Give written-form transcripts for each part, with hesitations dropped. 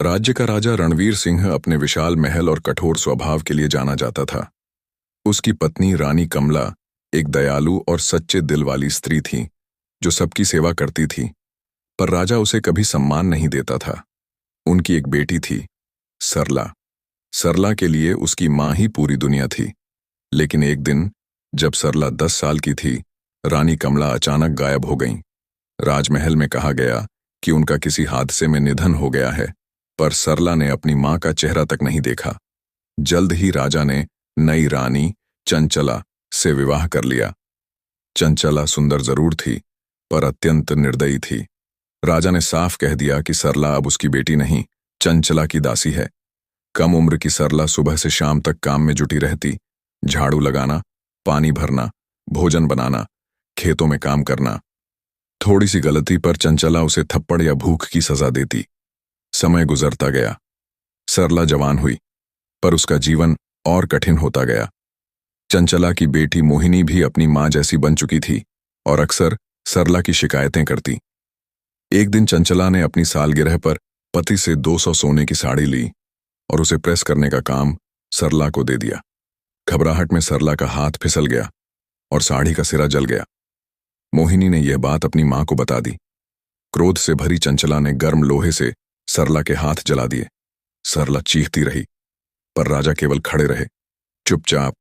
राज्य का राजा रणवीर सिंह अपने विशाल महल और कठोर स्वभाव के लिए जाना जाता था। उसकी पत्नी रानी कमला एक दयालु और सच्चे दिल वाली स्त्री थी जो सबकी सेवा करती थी, पर राजा उसे कभी सम्मान नहीं देता था। उनकी एक बेटी थी, सरला। सरला के लिए उसकी माँ ही पूरी दुनिया थी। लेकिन एक दिन जब सरला 10 साल की थी, रानी कमला अचानक गायब हो गईं। राजमहल में कहा गया कि उनका किसी हादसे में निधन हो गया है, पर सरला ने अपनी माँ का चेहरा तक नहीं देखा। जल्द ही राजा ने नई रानी चंचला से विवाह कर लिया। चंचला सुंदर जरूर थी, पर अत्यंत निर्दयी थी। राजा ने साफ कह दिया कि सरला अब उसकी बेटी नहीं, चंचला की दासी है। कम उम्र की सरला सुबह से शाम तक काम में जुटी रहती, झाड़ू लगाना, पानी भरना, भोजन बनाना, खेतों में काम करना। थोड़ी सी गलती पर चंचला उसे थप्पड़ या भूख की सजा देती। समय गुजरता गया। सरला जवान हुई, पर उसका जीवन और कठिन होता गया। चंचला की बेटी मोहिनी भी अपनी मां जैसी बन चुकी थी और अक्सर सरला की शिकायतें करती। एक दिन चंचला ने अपनी सालगिरह पर पति से 200 सोने की साड़ी ली और उसे प्रेस करने का काम सरला को दे दिया। घबराहट में सरला का हाथ फिसल गया और साड़ी का सिरा जल गया। मोहिनी ने यह बात अपनी मां को बता दी। क्रोध से भरी चंचला ने गर्म लोहे से सरला के हाथ जला दिए। सरला चीखती रही, पर राजा केवल खड़े रहे, चुपचाप।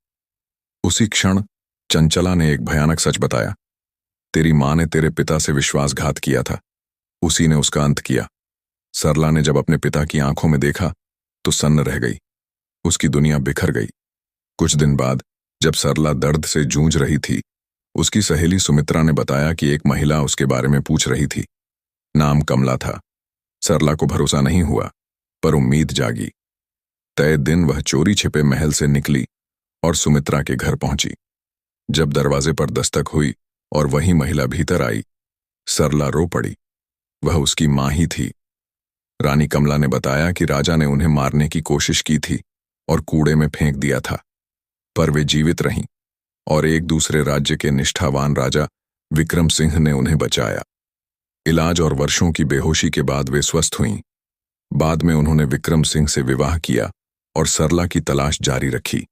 उसी क्षण चंचला ने एक भयानक सच बताया। तेरी मां ने तेरे पिता से विश्वासघात किया था, उसी ने उसका अंत किया। सरला ने जब अपने पिता की आंखों में देखा तो सन्न रह गई। उसकी दुनिया बिखर गई। कुछ दिन बाद जब सरला दर्द से जूझ रही थी, उसकी सहेली सुमित्रा ने बताया कि एक महिला उसके बारे में पूछ रही थी। नाम कमला था। सरला को भरोसा नहीं हुआ, पर उम्मीद जागी। तय दिन वह चोरी छिपे महल से निकली और सुमित्रा के घर पहुंची। जब दरवाजे पर दस्तक हुई और वही महिला भीतर आई, सरला रो पड़ी। वह उसकी मां ही थी। रानी कमला ने बताया कि राजा ने उन्हें मारने की कोशिश की थी और कूड़े में फेंक दिया था, पर वे जीवित रहीं और एक दूसरे राज्य के निष्ठावान राजा विक्रम सिंह ने उन्हें बचाया। इलाज और वर्षों की बेहोशी के बाद वे स्वस्थ हुईं। बाद में उन्होंने विक्रम सिंह से विवाह किया और सरला की तलाश जारी रखी।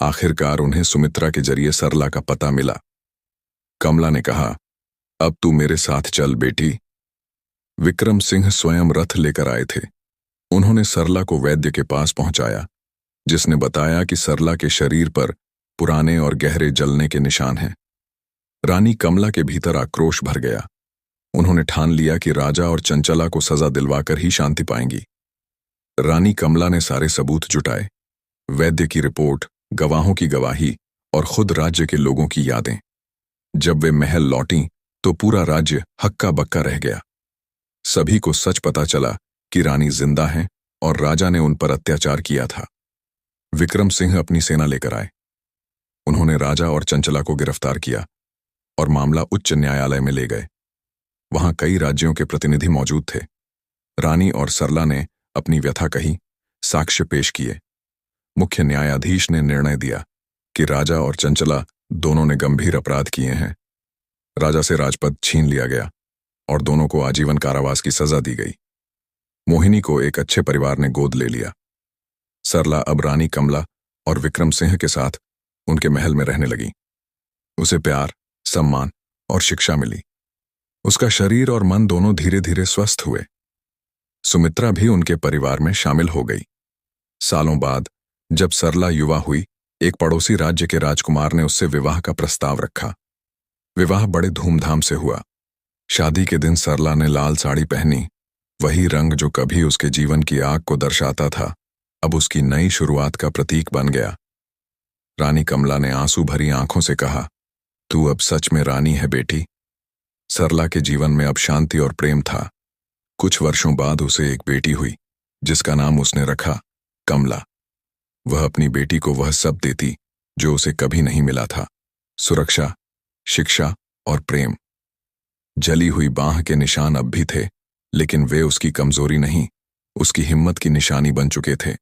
आखिरकार उन्हें सुमित्रा के जरिए सरला का पता मिला। कमला ने कहा, अब तू मेरे साथ चल बेटी। विक्रम सिंह स्वयं रथ लेकर आए थे। उन्होंने सरला को वैद्य के पास पहुंचाया, जिसने बताया कि सरला के शरीर पर पुराने और गहरे जलने के निशान हैं। रानी कमला के भीतर आक्रोश भर गया। उन्होंने ठान लिया कि राजा और चंचला को सजा दिलवाकर ही शांति पाएंगी। रानी कमला ने सारे सबूत जुटाए, वैद्य की रिपोर्ट, गवाहों की गवाही और खुद राज्य के लोगों की यादें। जब वे महल लौटीं तो पूरा राज्य हक्का बक्का रह गया। सभी को सच पता चला कि रानी जिंदा हैं और राजा ने उन पर अत्याचार किया था। विक्रम सिंह अपनी सेना लेकर आए। उन्होंने राजा और चंचला को गिरफ्तार किया और मामला उच्च न्यायालय में ले गए। वहां कई राज्यों के प्रतिनिधि मौजूद थे। रानी और सरला ने अपनी व्यथा कही, साक्ष्य पेश किए। मुख्य न्यायाधीश ने निर्णय दिया कि राजा और चंचला दोनों ने गंभीर अपराध किए हैं। राजा से राजपद छीन लिया गया और दोनों को आजीवन कारावास की सजा दी गई। मोहिनी को एक अच्छे परिवार ने गोद ले लिया। सरला अब रानी कमला और विक्रम सिंह के साथ उनके महल में रहने लगी। उसे प्यार, सम्मान और शिक्षा मिली। उसका शरीर और मन दोनों धीरे धीरे स्वस्थ हुए। सुमित्रा भी उनके परिवार में शामिल हो गई। सालों बाद जब सरला युवा हुई, एक पड़ोसी राज्य के राजकुमार ने उससे विवाह का प्रस्ताव रखा। विवाह बड़े धूमधाम से हुआ। शादी के दिन सरला ने लाल साड़ी पहनी। वही रंग जो कभी उसके जीवन की आग को दर्शाता था, अब उसकी नई शुरुआत का प्रतीक बन गया। रानी कमला ने आंसू भरी आंखों से कहा, तू अब सच में रानी है बेटी। सरला के जीवन में अब शांति और प्रेम था। कुछ वर्षों बाद उसे एक बेटी हुई, जिसका नाम उसने रखा कमला। वह अपनी बेटी को वह सब देती जो उसे कभी नहीं मिला था, सुरक्षा, शिक्षा और प्रेम। जली हुई बांह के निशान अब भी थे, लेकिन वे उसकी कमजोरी नहीं, उसकी हिम्मत की निशानी बन चुके थे।